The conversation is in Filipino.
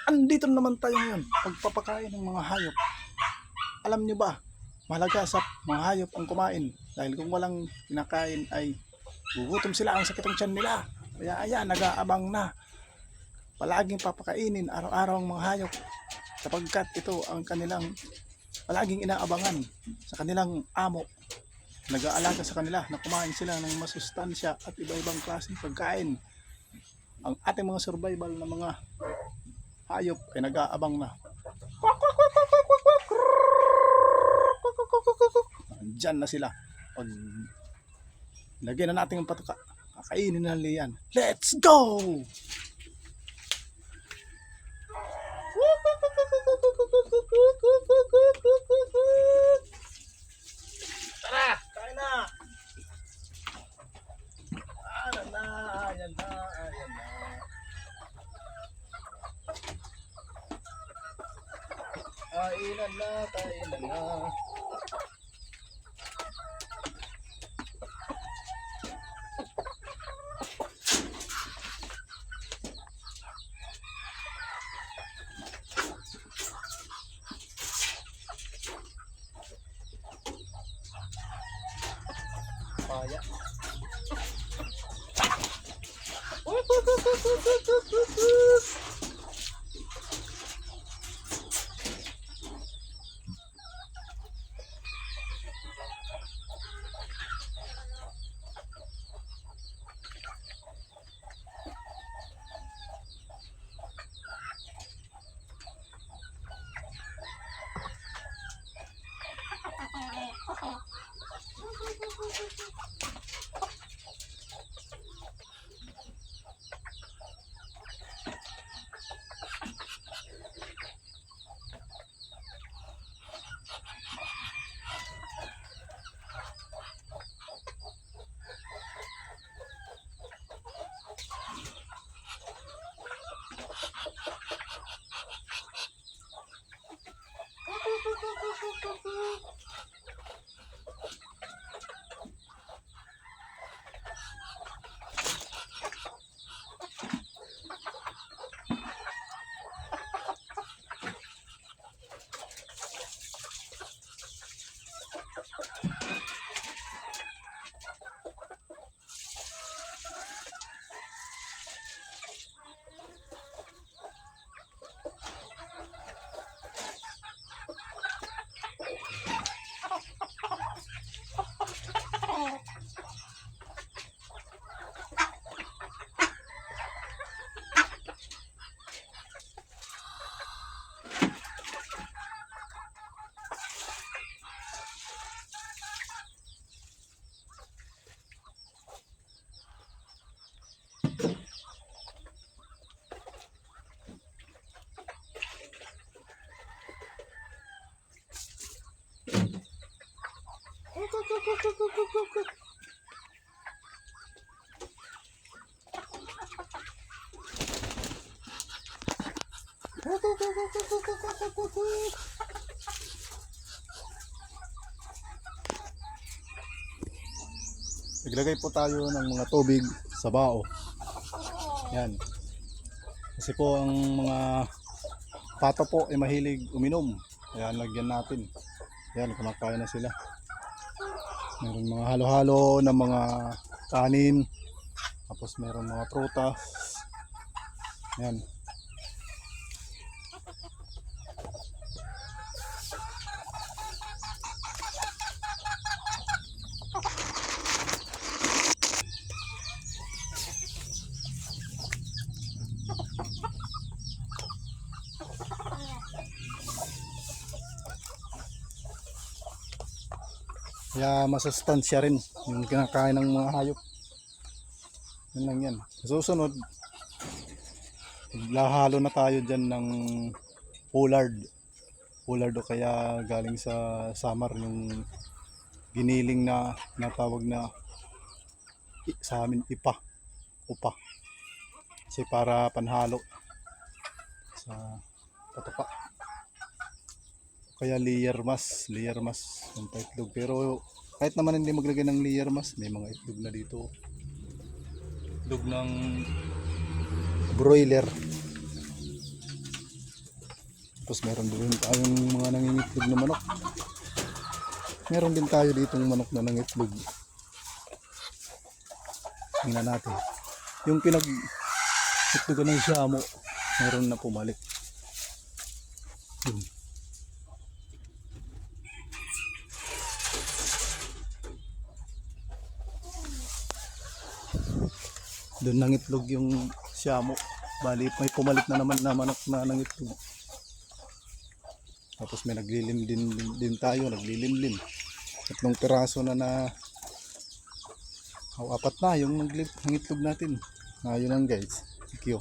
Andito naman tayo ngayon, pagpapakain ng mga hayop. Alam nyo ba, mahalaga sa mga hayop ang kumain. Dahil kung walang kinakain ay gugutom sila, ang sakit ng tiyan nila. Kaya ayan, nag-aabang na. Palaging papakainin araw-araw ang mga hayop. Sapagkat ito ang kanilang palaging inaabangan sa kanilang amo. Nag-aalaga sa kanila na kumain sila ng masustansya at iba-ibang klaseng pagkain. Ang ating mga survival na mga hayop ay nag-aabang na. Diyan na sila. Pag lagyan na natin ang patuka, kakainin na nila yan. Let's go! Tara! Kain na! Ayan na, ayan na, ayan na. Kainan na, kainan na. Paya. Naglagay po tayo ng mga tubig sa bao. Yan. Kasi po ang mga pato po ay mahilig uminom. Ayan, lagyan natin. Ayan, kumakain na sila. Meron mga halo-halo na mga kanin. Tapos meron mga prutas. Ayan. Kaya masustansya rin yung kinakain ng mga hayop. Yun lang yan. Susunod, maghahalo na tayo dyan ng pollard. Pollard o kaya galing sa Samar yung giniling na natawag na sa amin upa. Kasi para panhalo sa patuka. Kaya layer mas yung itlog. Pero kahit naman hindi maglagay ng layer mas, may mga itlog na dito. Itlog ng broiler. Tapos meron din tayong mga nangingitlog na manok. Meron din tayo ditong manok na nangitlog. Tingnan natin. Yung itlogan ng siyamo, meron na pumalik. Yun. Doon nangitlog yung siyamo. Bali, may pumalit na naman na manok na nangitlog. Tapos may naglilim din tayo, naglilimlim. Tatlong piraso na apat na yung nangitlog natin. Ayun lang guys. Thank you.